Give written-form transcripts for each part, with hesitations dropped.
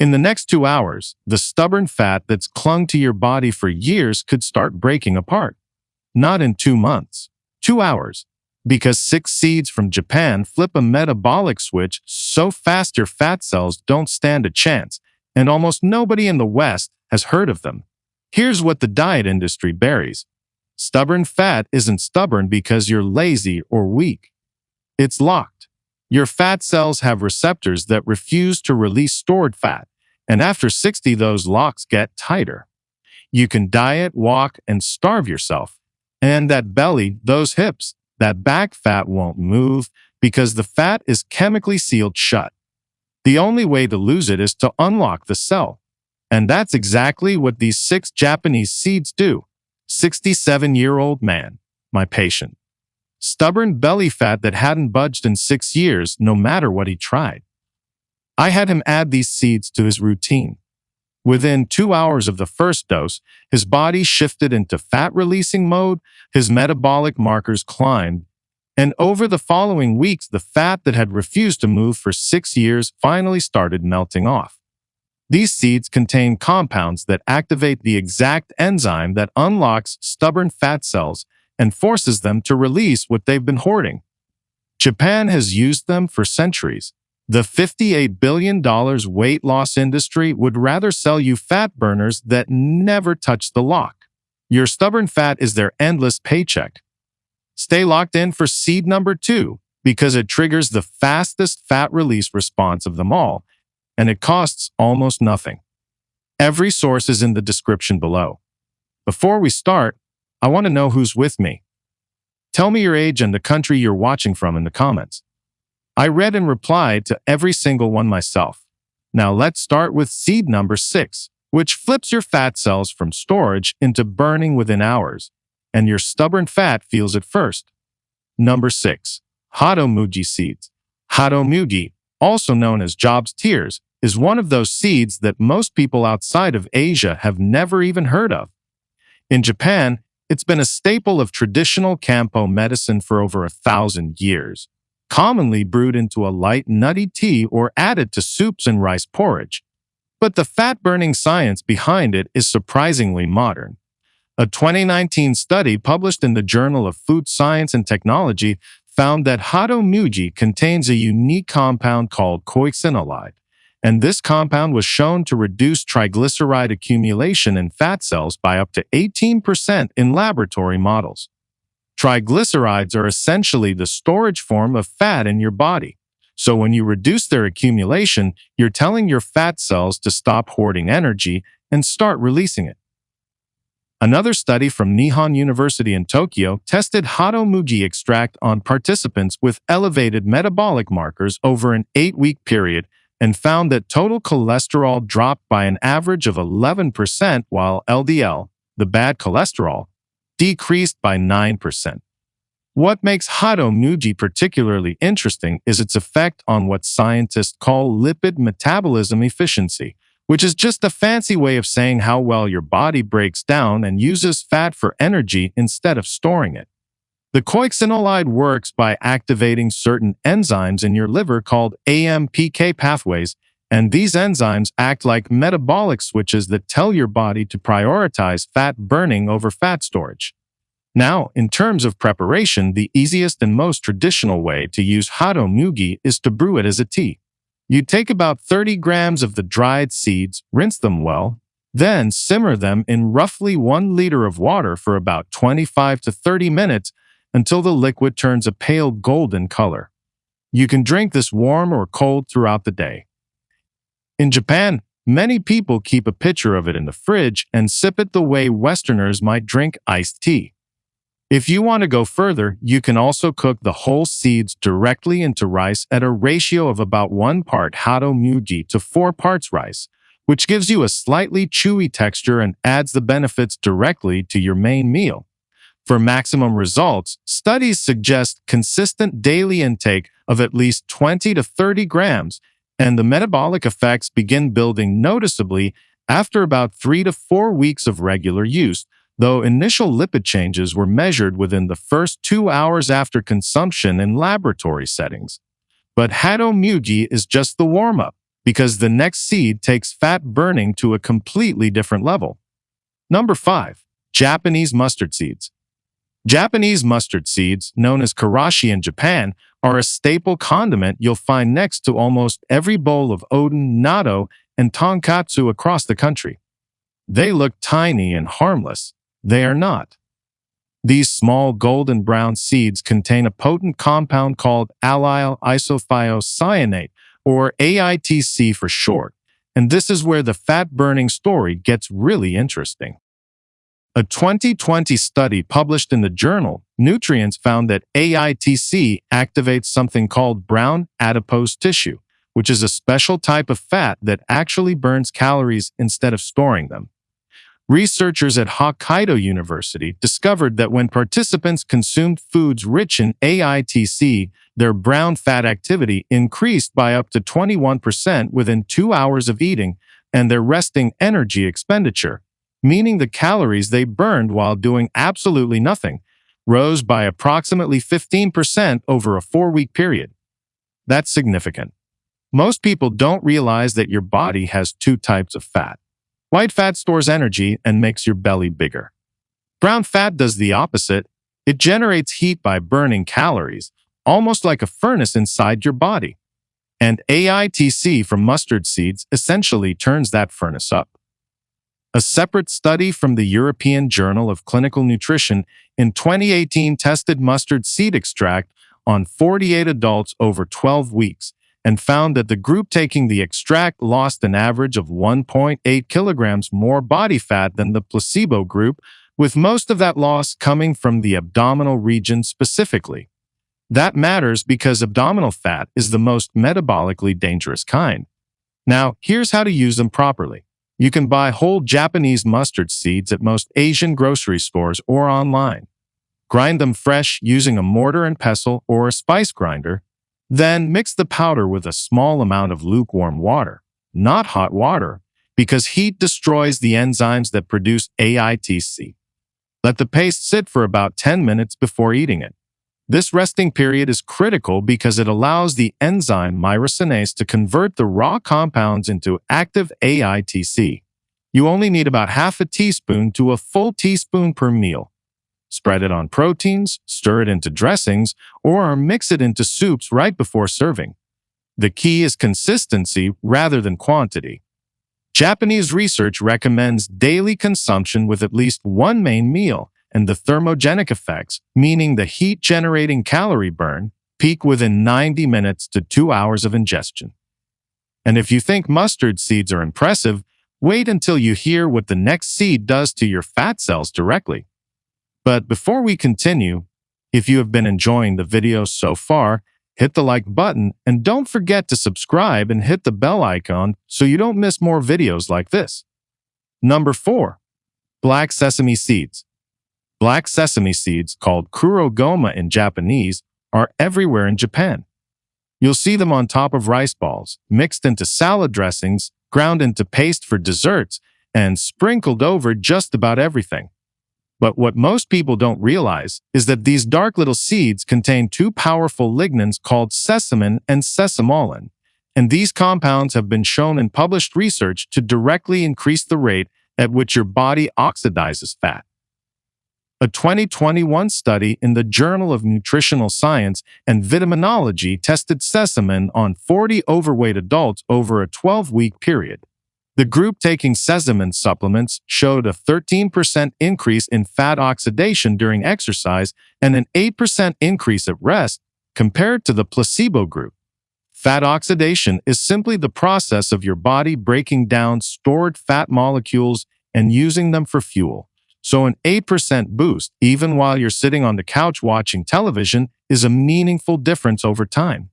In the next 2 hours, the stubborn fat that's clung to your body for years could start breaking apart. Not in 2 months, 2 hours. Because 6 seeds from Japan flip a metabolic switch so fast your fat cells don't stand a chance, and almost nobody in the West has heard of them. Here's what the diet industry buries. Stubborn fat isn't stubborn because you're lazy or weak. It's locked. Your fat cells have receptors that refuse to release stored fat, and after 60, those locks get tighter. You can diet, walk, and starve yourself. And that belly, those hips, that back fat won't move because the fat is chemically sealed shut. The only way to lose it is to unlock the cell. And that's exactly what these 6 Japanese seeds do. 67-year-old man, my patient. Stubborn belly fat that hadn't budged in 6 years, no matter what he tried. I had him add these seeds to his routine. Within 2 hours of the first dose, his body shifted into fat-releasing mode, his metabolic markers climbed, and over the following weeks, the fat that had refused to move for 6 years finally started melting off. These seeds contain compounds that activate the exact enzyme that unlocks stubborn fat cells and forces them to release what they've been hoarding. Japan has used them for centuries. The $58 billion weight loss industry would rather sell you fat burners that never touch the lock. Your stubborn fat is their endless paycheck. Stay locked in for seed number 2 because it triggers the fastest fat release response of them all, and it costs almost nothing. Every source is in the description below. Before we start, I want to know who's with me. Tell me your age and the country you're watching from in the comments. I read and replied to every single one myself. Now let's start with seed number 6, which flips your fat cells from storage into burning within hours, and your stubborn fat feels it first. Number 6. Hado-mugi seeds. Hado-mugi, also known as Job's tears, is one of those seeds that most people outside of Asia have never even heard of. In Japan, it's been a staple of traditional Kampo medicine for over 1,000 years, commonly brewed into a light, nutty tea or added to soups and rice porridge. But the fat-burning science behind it is surprisingly modern. A 2019 study published in the Journal of Food Science and Technology found that hado-mugi contains a unique compound called koixinolide, and this compound was shown to reduce triglyceride accumulation in fat cells by up to 18% in laboratory models. Triglycerides are essentially the storage form of fat in your body. So when you reduce their accumulation, you're telling your fat cells to stop hoarding energy and start releasing it. Another study from Nihon University in Tokyo tested hado-mugi extract on participants with elevated metabolic markers over an 8-week period and found that total cholesterol dropped by an average of 11% while LDL, the bad cholesterol, decreased by 9%. What makes hado-mugi particularly interesting is its effect on what scientists call lipid metabolism efficiency, which is just a fancy way of saying how well your body breaks down and uses fat for energy instead of storing it. The koixinolide works by activating certain enzymes in your liver called AMPK pathways, and these enzymes act like metabolic switches that tell your body to prioritize fat burning over fat storage. Now, in terms of preparation, the easiest and most traditional way to use hado-mugi is to brew it as a tea. You take about 30 grams of the dried seeds, rinse them well, then simmer them in roughly 1 liter of water for about 25 to 30 minutes until the liquid turns a pale golden color. You can drink this warm or cold throughout the day. In Japan, many people keep a pitcher of it in the fridge and sip it the way Westerners might drink iced tea. If you want to go further, you can also cook the whole seeds directly into rice at a ratio of about 1 part hado-mugi to 4 parts rice, which gives you a slightly chewy texture and adds the benefits directly to your main meal. For maximum results, studies suggest consistent daily intake of at least 20 to 30 grams, and the metabolic effects begin building noticeably after about 3 to 4 weeks of regular use, though initial lipid changes were measured within the first 2 hours after consumption in laboratory settings. But hado-mugi is just the warm-up. because the next seed takes fat burning to a completely different level. Number 5. Japanese mustard seeds. Japanese mustard seeds, known as karashi in Japan, are a staple condiment you'll find next to almost every bowl of oden, natto, and tonkatsu across the country. They look tiny and harmless. They are not. These small golden brown seeds contain a potent compound called allyl isothiocyanate, or AITC for short, and this is where the fat-burning story gets really interesting. A 2020 study published in the journal Nutrients found that AITC activates something called brown adipose tissue, which is a special type of fat that actually burns calories instead of storing them. Researchers at Hokkaido University discovered that when participants consumed foods rich in AITC, their brown fat activity increased by up to 21% within 2 hours of eating, and their resting energy expenditure, meaning the calories they burned while doing absolutely nothing, rose by approximately 15% over a 4-week period. That's significant. Most people don't realize that your body has 2 types of fat. White fat stores energy and makes your belly bigger. Brown fat does the opposite. It generates heat by burning calories, almost like a furnace inside your body. And AITC from mustard seeds essentially turns that furnace up. A separate study from the European Journal of Clinical Nutrition in 2018 tested mustard seed extract on 48 adults over 12 weeks and found that the group taking the extract lost an average of 1.8 kilograms more body fat than the placebo group, with most of that loss coming from the abdominal region specifically. That matters because abdominal fat is the most metabolically dangerous kind. Now, here's how to use them properly. You can buy whole Japanese mustard seeds at most Asian grocery stores or online. Grind them fresh using a mortar and pestle or a spice grinder. Then mix the powder with a small amount of lukewarm water, not hot water, because heat destroys the enzymes that produce AITC. Let the paste sit for about 10 minutes before eating it. This resting period is critical because it allows the enzyme myrosinase to convert the raw compounds into active AITC. You only need about half a teaspoon to a full teaspoon per meal. Spread it on proteins, stir it into dressings, or mix it into soups right before serving. The key is consistency rather than quantity. Japanese research recommends daily consumption with at least one main meal, and the thermogenic effects, meaning the heat-generating calorie burn, peak within 90 minutes to 2 hours of ingestion. And if you think mustard seeds are impressive, wait until you hear what the next seed does to your fat cells directly. But before we continue, if you have been enjoying the video so far, hit the like button and don't forget to subscribe and hit the bell icon so you don't miss more videos like this. Number 4. Black sesame seeds. Black sesame seeds, called kurogoma in Japanese, are everywhere in Japan. You'll see them on top of rice balls, mixed into salad dressings, ground into paste for desserts, and sprinkled over just about everything. But what most people don't realize is that these dark little seeds contain 2 powerful lignans called sesamin and sesamolin, and these compounds have been shown in published research to directly increase the rate at which your body oxidizes fat. A 2021 study in the Journal of Nutritional Science and Vitaminology tested sesamin on 40 overweight adults over a 12-week period. The group taking sesamin supplements showed a 13% increase in fat oxidation during exercise and an 8% increase at rest compared to the placebo group. Fat oxidation is simply the process of your body breaking down stored fat molecules and using them for fuel. So an 8% boost, even while you're sitting on the couch watching television, is a meaningful difference over time.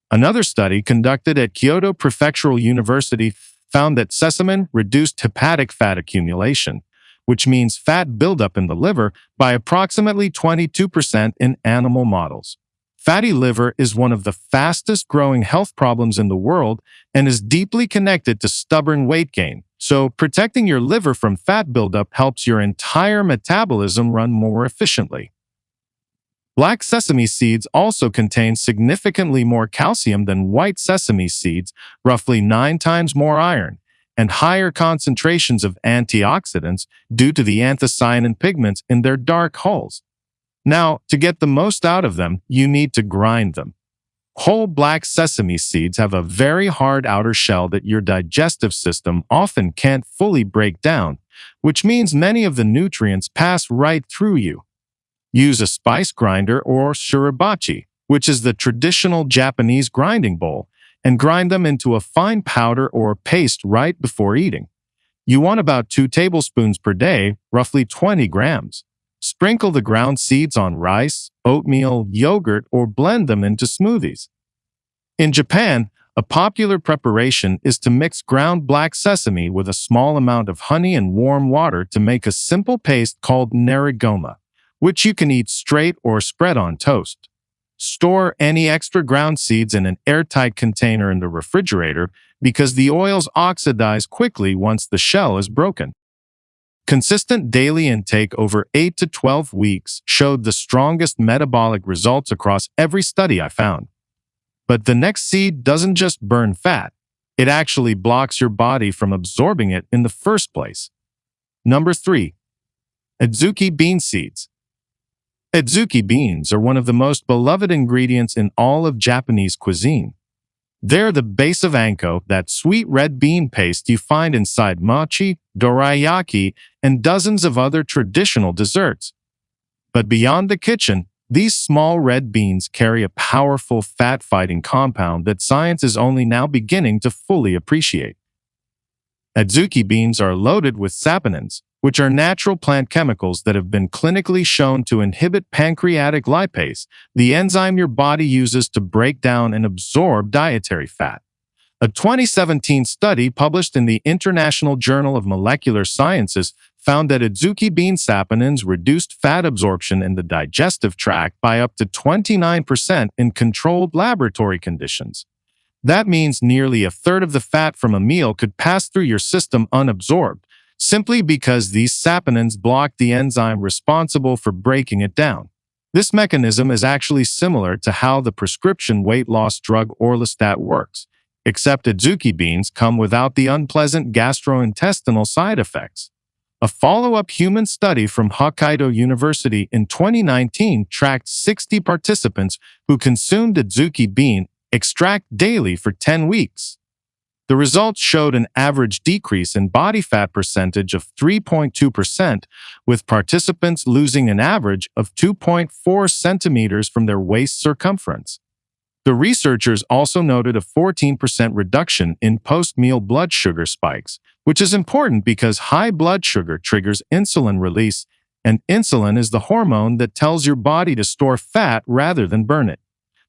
Another study conducted at Kyoto Prefectural University found that sesamin reduced hepatic fat accumulation, which means fat buildup in the liver, by approximately 22% in animal models. Fatty liver is one of the fastest-growing health problems in the world and is deeply connected to stubborn weight gain. So protecting your liver from fat buildup helps your entire metabolism run more efficiently. Black sesame seeds also contain significantly more calcium than white sesame seeds, roughly 9 times more iron, and higher concentrations of antioxidants due to the anthocyanin pigments in their dark hulls. Now, to get the most out of them, you need to grind them. Whole black sesame seeds have a very hard outer shell that your digestive system often can't fully break down, which means many of the nutrients pass right through you. Use a spice grinder or shirabachi, which is the traditional Japanese grinding bowl, and grind them into a fine powder or paste right before eating. You want about 2 tablespoons per day, roughly 20 grams. Sprinkle the ground seeds on rice, oatmeal, yogurt, or blend them into smoothies. In Japan, a popular preparation is to mix ground black sesame with a small amount of honey and warm water to make a simple paste called nerigoma, which you can eat straight or spread on toast. Store any extra ground seeds in an airtight container in the refrigerator because the oils oxidize quickly once the shell is broken. Consistent daily intake over 8 to 12 weeks showed the strongest metabolic results across every study I found. But the next seed doesn't just burn fat, it actually blocks your body from absorbing it in the first place. Number 3. Adzuki bean seeds. Adzuki beans are one of the most beloved ingredients in all of Japanese cuisine. They're the base of anko, that sweet red bean paste you find inside mochi, dorayaki, and dozens of other traditional desserts. But beyond the kitchen, these small red beans carry a powerful fat-fighting compound that science is only now beginning to fully appreciate. Adzuki beans are loaded with saponins, which are natural plant chemicals that have been clinically shown to inhibit pancreatic lipase, the enzyme your body uses to break down and absorb dietary fat. A 2017 study published in the International Journal of Molecular Sciences found that Adzuki bean saponins reduced fat absorption in the digestive tract by up to 29% in controlled laboratory conditions. That means nearly a third of the fat from a meal could pass through your system unabsorbed, simply because these saponins block the enzyme responsible for breaking it down. This mechanism is actually similar to how the prescription weight loss drug orlistat works, except Adzuki beans come without the unpleasant gastrointestinal side effects. A follow-up human study from Hokkaido University in 2019 tracked 60 participants who consumed Adzuki bean extract daily for 10 weeks. The results showed an average decrease in body fat percentage of 3.2%, with participants losing an average of 2.4 centimeters from their waist circumference. The researchers also noted a 14% reduction in post-meal blood sugar spikes, which is important because high blood sugar triggers insulin release, and insulin is the hormone that tells your body to store fat rather than burn it.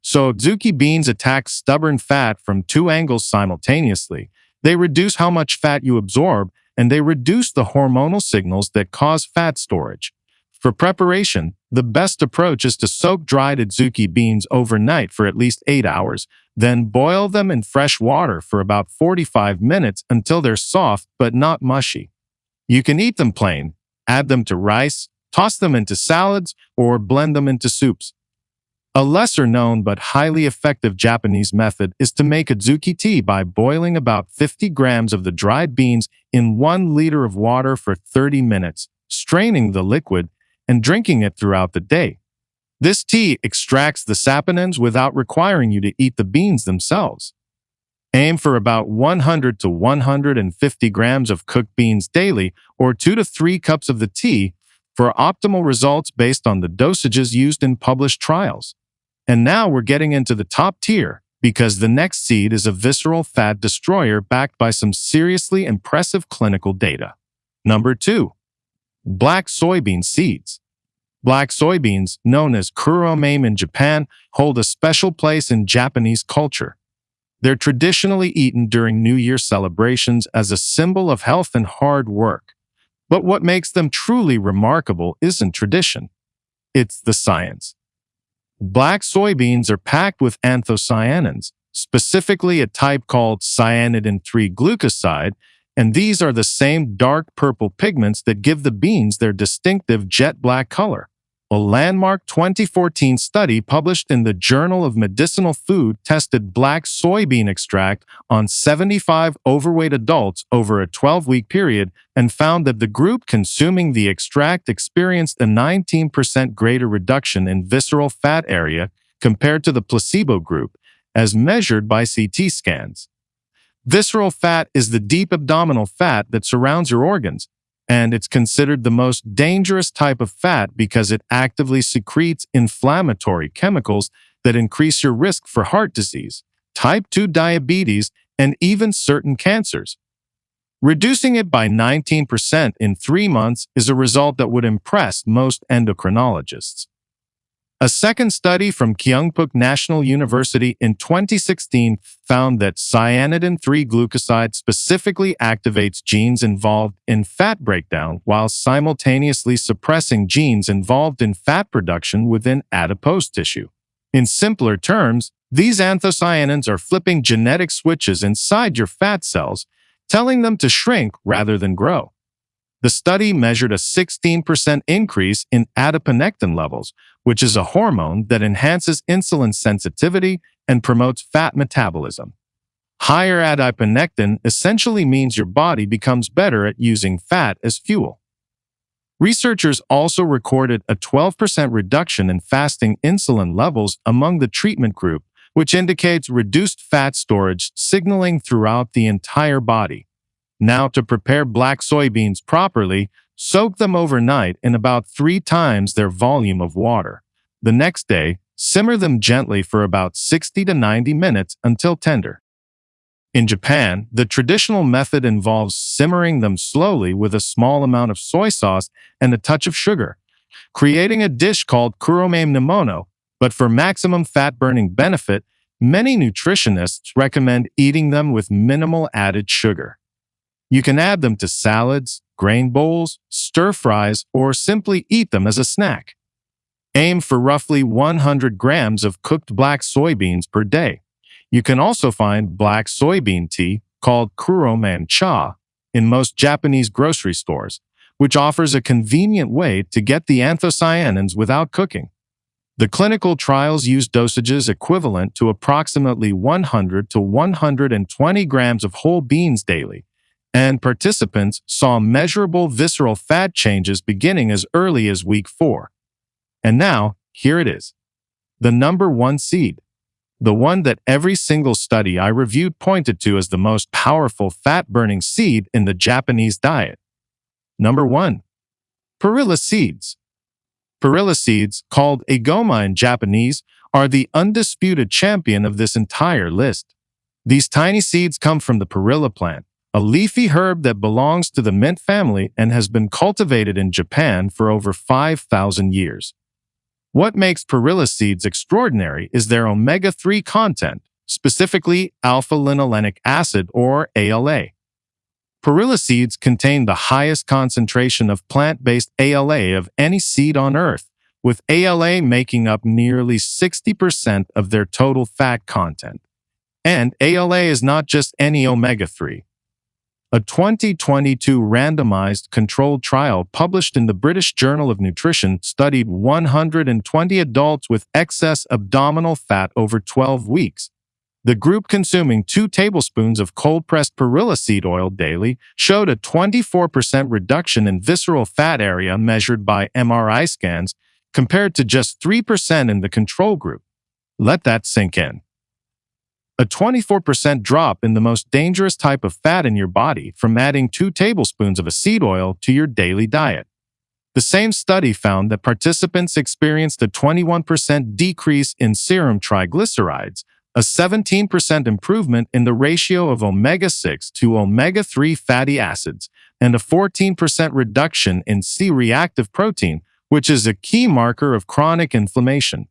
So Adzuki beans attack stubborn fat from 2 angles simultaneously. They reduce how much fat you absorb, and they reduce the hormonal signals that cause fat storage. For preparation, the best approach is to soak dried Adzuki beans overnight for at least 8 hours, then boil them in fresh water for about 45 minutes until they're soft but not mushy. You can eat them plain, add them to rice, toss them into salads, or blend them into soups. A lesser-known but highly effective Japanese method is to make Adzuki tea by boiling about 50 grams of the dried beans in 1 liter of water for 30 minutes, straining the liquid, and drinking it throughout the day. This tea extracts the saponins without requiring you to eat the beans themselves. Aim for about 100 to 150 grams of cooked beans daily, or 2 to 3 cups of the tea, for optimal results based on the dosages used in published trials. And now we're getting into the top tier, because the next seed is a visceral fat destroyer backed by some seriously impressive clinical data. Number 2. Black soybean seeds. Black soybeans, known as kuromame in Japan, hold a special place in Japanese culture. They're traditionally eaten during New Year celebrations as a symbol of health and hard work. But what makes them truly remarkable isn't tradition. It's the science. Black soybeans are packed with anthocyanins, specifically a type called cyanidin-3 glucoside, and these are the same dark purple pigments that give the beans their distinctive jet black color. A landmark 2014 study published in the Journal of Medicinal Food tested black soybean extract on 75 overweight adults over a 12-week period and found that the group consuming the extract experienced a 19% greater reduction in visceral fat area compared to the placebo group, as measured by CT scans. Visceral fat is the deep abdominal fat that surrounds your organs, and it's considered the most dangerous type of fat because it actively secretes inflammatory chemicals that increase your risk for heart disease, type 2 diabetes, and even certain cancers. Reducing it by 19% in 3 months is a result that would impress most endocrinologists. A second study from Kyungpook National University in 2016 found that cyanidin-3 glucoside specifically activates genes involved in fat breakdown while simultaneously suppressing genes involved in fat production within adipose tissue. In simpler terms, these anthocyanins are flipping genetic switches inside your fat cells, telling them to shrink rather than grow. The study measured a 16% increase in adiponectin levels, which is a hormone that enhances insulin sensitivity and promotes fat metabolism. Higher adiponectin essentially means your body becomes better at using fat as fuel. Researchers also recorded a 12% reduction in fasting insulin levels among the treatment group, which indicates reduced fat storage signaling throughout the entire body. Now, to prepare black soybeans properly, soak them overnight in about 3 times their volume of water. The next day, simmer them gently for about 60 to 90 minutes until tender. In Japan, the traditional method involves simmering them slowly with a small amount of soy sauce and a touch of sugar, creating a dish called kurome nemono. But for maximum fat-burning benefit, many nutritionists recommend eating them with minimal added sugar. You can add them to salads, grain bowls, stir-fries, or simply eat them as a snack. Aim for roughly 100 grams of cooked black soybeans per day. You can also find black soybean tea, called kuroman cha, in most Japanese grocery stores, which offers a convenient way to get the anthocyanins without cooking. The clinical trials used dosages equivalent to approximately 100 to 120 grams of whole beans daily, and participants saw measurable visceral fat changes beginning as early as week 4. And now, here it is. The number 1 seed. The one that every single study I reviewed pointed to as the most powerful fat-burning seed in the Japanese diet. Number 1. Perilla seeds. Perilla seeds, called egoma in Japanese, are the undisputed champion of this entire list. These tiny seeds come from the perilla plant, a leafy herb that belongs to the mint family and has been cultivated in Japan for over 5,000 years. What makes perilla seeds extraordinary is their omega-3 content, specifically alpha-linolenic acid or ALA. Perilla seeds contain the highest concentration of plant-based ALA of any seed on Earth, with ALA making up nearly 60% of their total fat content. And ALA is not just any omega-3. A 2022 randomized controlled trial published in the British Journal of Nutrition studied 120 adults with excess abdominal fat over 12 weeks. The group consuming 2 tablespoons of cold-pressed perilla seed oil daily showed a 24% reduction in visceral fat area measured by MRI scans, compared to just 3% in the control group. Let that sink in. A 24% drop in the most dangerous type of fat in your body from adding 2 tablespoons of a seed oil to your daily diet. The same study found that participants experienced a 21% decrease in serum triglycerides, a 17% improvement in the ratio of omega-6 to omega-3 fatty acids, and a 14% reduction in C-reactive protein, which is a key marker of chronic inflammation.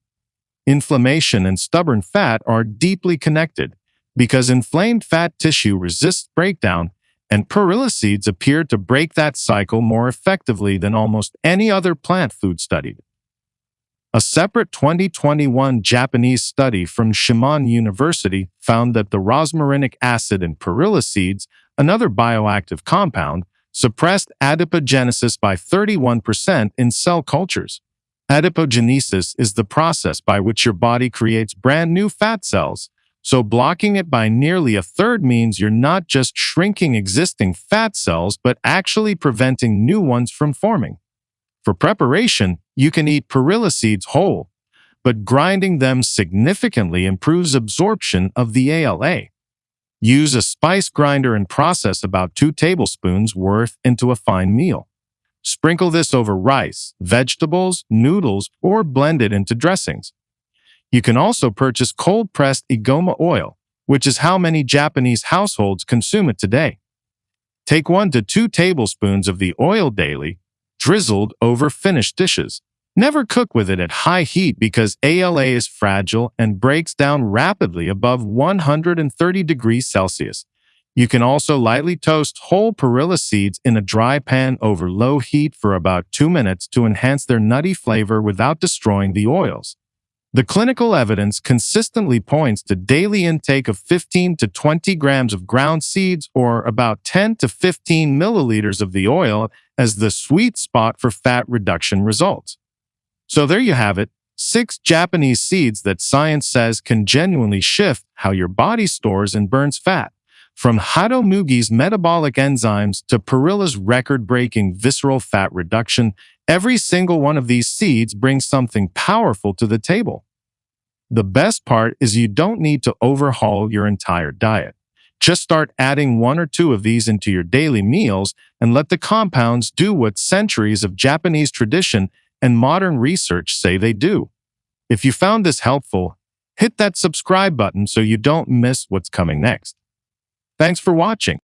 Inflammation and stubborn fat are deeply connected because inflamed fat tissue resists breakdown, and perilla seeds appear to break that cycle more effectively than almost any other plant food studied. A separate 2021 Japanese study from Shimon University found that the rosmarinic acid in perilla seeds, another bioactive compound, suppressed adipogenesis by 31% in cell cultures. Adipogenesis is the process by which your body creates brand new fat cells, so blocking it by nearly a third means you're not just shrinking existing fat cells but actually preventing new ones from forming. For preparation, you can eat perilla seeds whole, but grinding them significantly improves absorption of the ALA. Use a spice grinder and process about 2 tablespoons worth into a fine meal. Sprinkle this over rice, vegetables, noodles, or blend it into dressings. You can also purchase cold-pressed igoma oil, which is how many Japanese households consume it today. Take 1 to 2 tablespoons of the oil daily, drizzled over finished dishes. Never cook with it at high heat because ALA is fragile and breaks down rapidly above 130 degrees Celsius. You can also lightly toast whole perilla seeds in a dry pan over low heat for about 2 minutes to enhance their nutty flavor without destroying the oils. The clinical evidence consistently points to daily intake of 15 to 20 grams of ground seeds or about 10 to 15 milliliters of the oil as the sweet spot for fat reduction results. So there you have it, 6 Japanese seeds that science says can genuinely shift how your body stores and burns fat. From Hado Mugi's metabolic enzymes to Perilla's record-breaking visceral fat reduction, every single one of these seeds brings something powerful to the table. The best part is you don't need to overhaul your entire diet. Just start adding 1 or 2 of these into your daily meals and let the compounds do what centuries of Japanese tradition and modern research say they do. If you found this helpful, hit that subscribe button so you don't miss what's coming next. Thanks for watching.